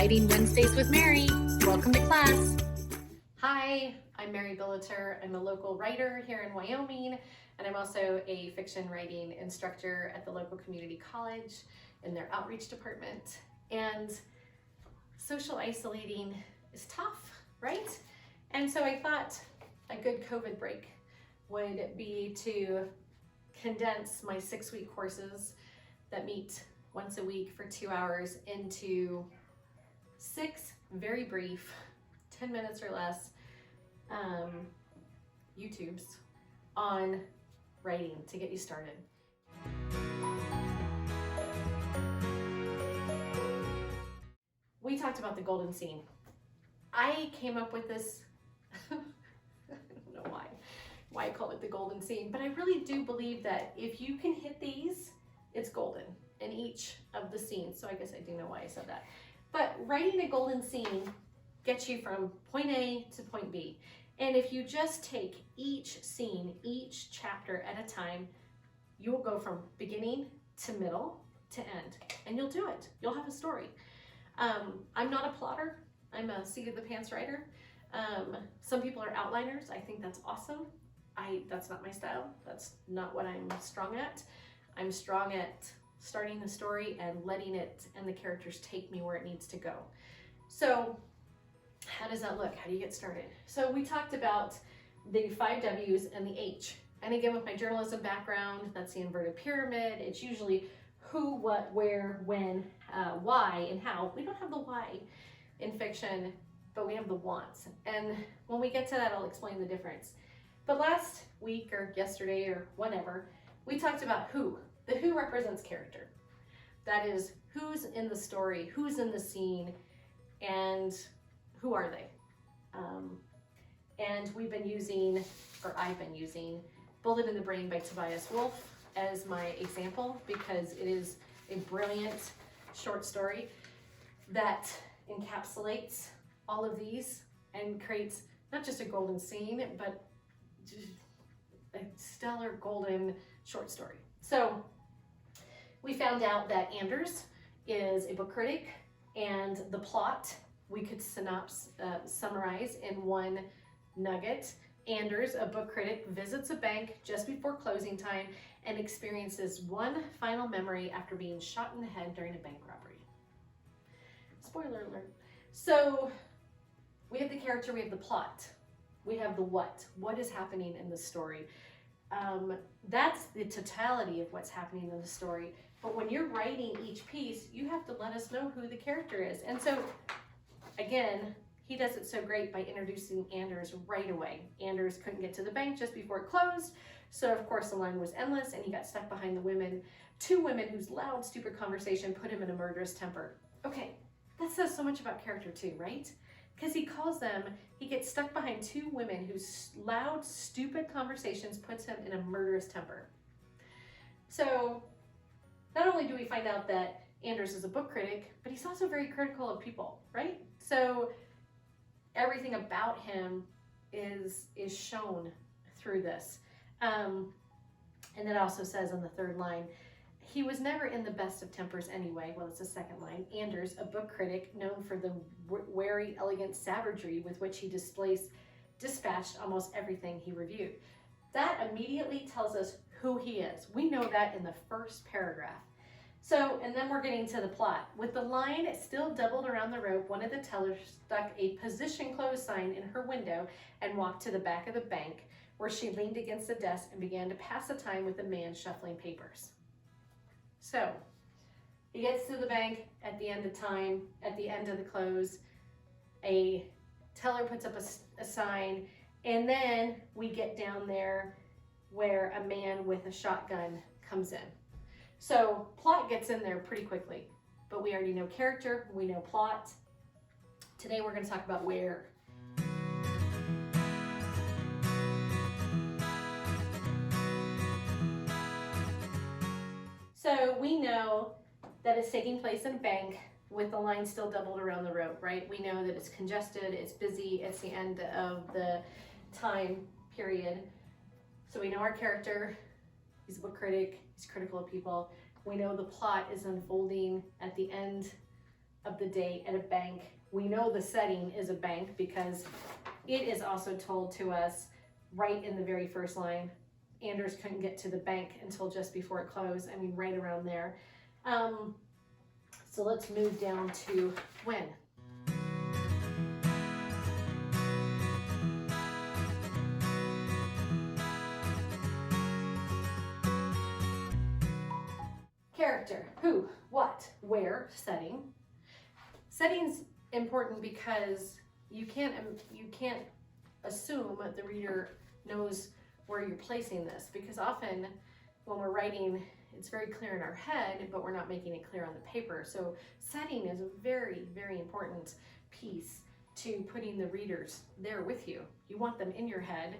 Writing Wednesdays with Mary. Welcome to class. Hi, I'm Mary Billeter. I'm a local writer here in Wyoming, and I'm also a fiction writing instructor at the local community college in their outreach department. And social isolating is tough, right? And so I thought a good COVID break would be to condense my 6-week courses that meet once a week for 2 hours into 6 very brief, 10 minutes or less YouTubes on writing to get you started. We talked about the golden scene. I came up with this, I don't know why I call it the golden scene, but I really do believe that if you can hit these, it's golden in each of the scenes. So I guess I do know why I said that. But writing a golden scene gets you from point A to point B. And if you just take each scene, each chapter at a time, you will go from beginning to middle to end, and you'll do it. You'll have a story. I'm not a plotter. I'm a seat of the pants writer. Some people are outliners. I think that's awesome. That's not my style. That's not what I'm strong at. I'm strong at starting the story and letting it and the characters take me where it needs to go. So how does that look? How do you get started? So we talked about the 5 W's and the H. And again, with my journalism background, that's the inverted pyramid. It's usually who, what, where, when, why, and how. We don't have the why in fiction, but we have the wants. And when we get to that, I'll explain the difference. But last week or yesterday or whenever, we talked about who. The who represents character. That is, who's in the story, who's in the scene, and who are they? And we've been using, or I've been using, Bullet in the Brain by Tobias Wolff as my example because it is a brilliant short story that encapsulates all of these and creates not just a golden scene, but a stellar golden short story. So we found out that Anders is a book critic, and the plot we could summarize in one nugget. Anders, a book critic, visits a bank just before closing time and experiences one final memory after being shot in the head during a bank robbery. Spoiler alert. So we have the character, we have the plot, we have the what is happening in the story. That's the totality of what's happening in the story. But when you're writing each piece, you have to let us know who the character is. And so, again, he does it so great by introducing Anders right away. Anders couldn't get to the bank just before it closed. So, of course, the line was endless, and he got stuck behind the two women whose loud, stupid conversation put him in a murderous temper. Okay, that says so much about character too, right? Because he gets stuck behind 2 women whose loud, stupid conversations puts him in a murderous temper. So not only do we find out that Anders is a book critic, but he's also very critical of people, right? So everything about him is shown through this. And it also says on the 3rd line, he was never in the best of tempers anyway. Well, it's the 2nd line. Anders, a book critic known for the wary, elegant savagery with which he dispatched almost everything he reviewed. That immediately tells us who he is. We know that in the first paragraph. So, and then we're getting to the plot. With the line still doubled around the rope, one of the tellers stuck a position close sign in her window and walked to the back of the bank, where she leaned against the desk and began to pass the time with a man shuffling papers. So he gets to the bank at the end of time, at the end of the close, a teller puts up a sign, and then we get down there where a man with a shotgun comes in. So plot gets in there pretty quickly, but we already know character, we know plot. Today we're going to talk about where. So we know that it's taking place in a bank with the line still doubled around the rope, right? We know that it's congested, it's busy, it's the end of the time period. So we know our character, he's a book critic, he's critical of people. We know the plot is unfolding at the end of the day at a bank. We know the setting is a bank because it is also told to us right in the very first line. Anders couldn't get to the bank until just before it closed. I mean, right around there. So let's move down to when. Character, who, what, where, setting. Setting's important because you can't assume the reader knows where you're placing this, because often when we're writing, it's very clear in our head, but we're not making it clear on the paper. So setting is a very, very important piece to putting the readers there with you. You want them in your head,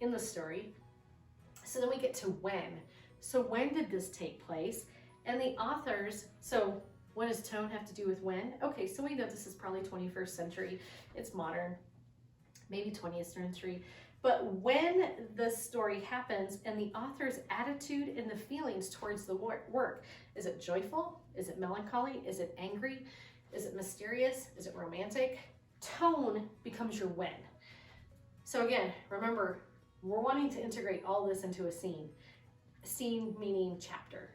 in the story. So then we get to when. So when did this take place? And the authors, so what does tone have to do with when? Okay, so we know this is probably 21st century. It's modern, maybe 20th century. But when the story happens and the author's attitude and the feelings towards the work, is it joyful? Is it melancholy? Is it angry? Is it mysterious? Is it romantic? Tone becomes your when. So again, remember, we're wanting to integrate all this into a scene. Scene meaning chapter.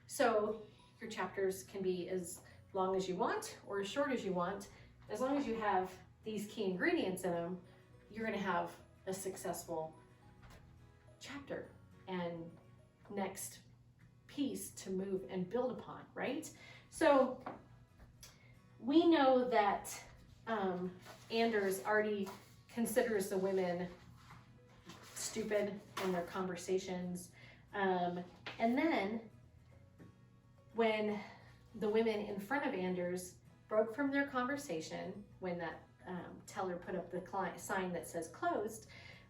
So your chapters can be as long as you want or as short as you want. As long as you have these key ingredients in them, you're going to have a successful chapter and next piece to move and build upon, right? So we know that Anders already considers the women stupid in their conversations. And then when the women in front of Anders broke from their conversation, when that teller put up the sign that says closed,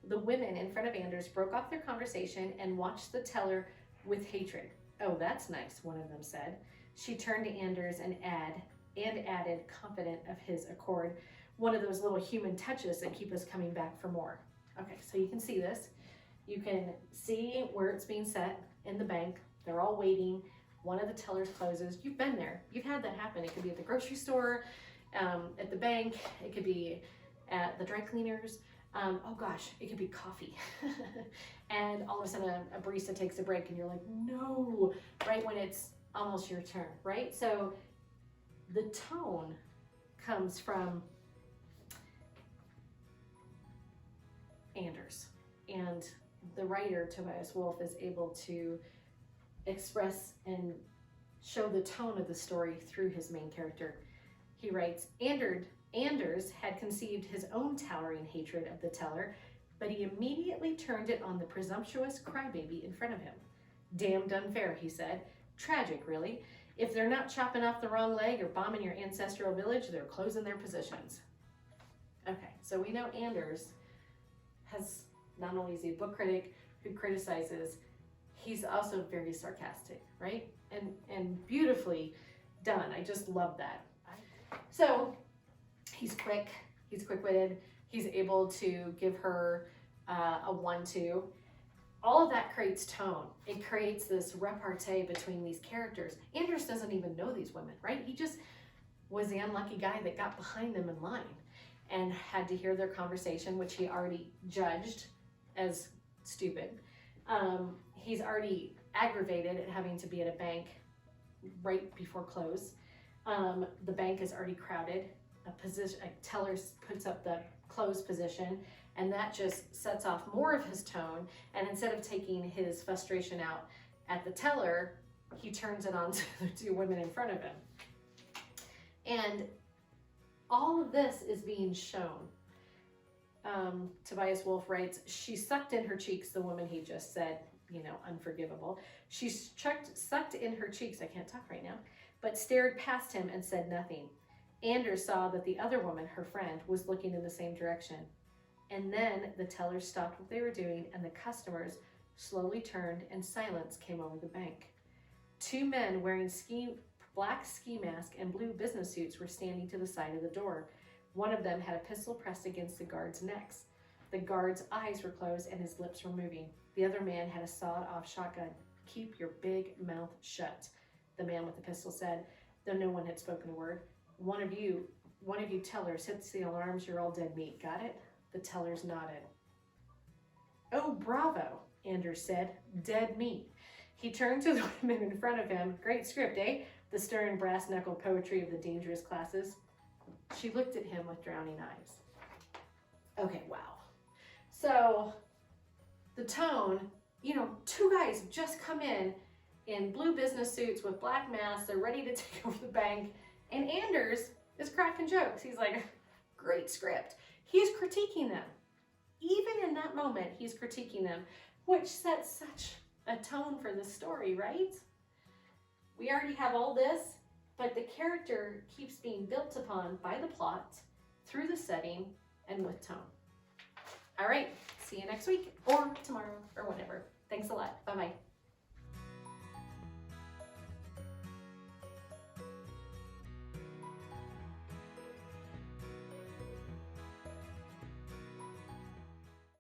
the women in front of Anders broke off their conversation and watched the teller with hatred. Oh, that's nice, one of them said. She turned to Anders and added, confident of his accord, one of those little human touches that keep us coming back for more. Okay, so you can see this. You can see where it's being set in the bank. They're all waiting. One of the tellers closes. You've been there. You've had that happen. It could be at the grocery store, at the bank. It could be at the dry cleaners. Oh gosh, it could be coffee. And all of a sudden a barista takes a break and you're like, no, right when it's almost your turn, right? So the tone comes from Anders, and the writer, Tobias Wolff, is able to express and show the tone of the story through his main character. He writes, Anders had conceived his own towering hatred of the teller, but he immediately turned it on the presumptuous crybaby in front of him. Damned unfair, he said. Tragic, really. If they're not chopping off the wrong leg or bombing your ancestral village, they're closing their positions. Okay, so we know Anders has, not only is he a book critic who criticizes, he's also very sarcastic, right? And beautifully done. I just love that. So he's quick-witted, he's able to give her a 1-2. All of that creates tone. It creates this repartee between these characters. Anders doesn't even know these women, right? He just was the unlucky guy that got behind them in line and had to hear their conversation, which he already judged as stupid. He's already aggravated at having to be at a bank right before close. The bank is already crowded. A teller puts up the closed position, and that just sets off more of his tone. And instead of taking his frustration out at the teller, he turns it on to the two women in front of him. And all of this is being shown. Tobias Wolff writes, she sucked in her cheeks, the woman he just said, unforgivable. She sucked in her cheeks, I can't talk right now, but stared past him and said nothing. Anders saw that the other woman, her friend, was looking in the same direction. And then the tellers stopped what they were doing and the customers slowly turned and silence came over the bank. Two men wearing black ski mask and blue business suits were standing to the side of the door. One of them had a pistol pressed against the guard's necks. The guard's eyes were closed and his lips were moving. The other man had a sawed-off shotgun. Keep your big mouth shut, the man with the pistol said, though no one had spoken a word. one of you tellers hits the alarms, you're all dead meat. Got it? The tellers nodded. Oh, bravo, Anders said. Dead meat. He turned to the women in front of him. Great script, eh? The stern brass-knuckle poetry of the dangerous classes. She looked at him with drowning eyes. Okay, wow. So, the tone, two guys have just come in blue business suits with black masks. They're ready to take over the bank. And Anders is cracking jokes. He's like, great script. He's critiquing them. Even in that moment, he's critiquing them, which sets such a tone for the story, right? We already have all this, but the character keeps being built upon by the plot, through the setting, and with tone. All right, see you next week, or tomorrow, or whenever.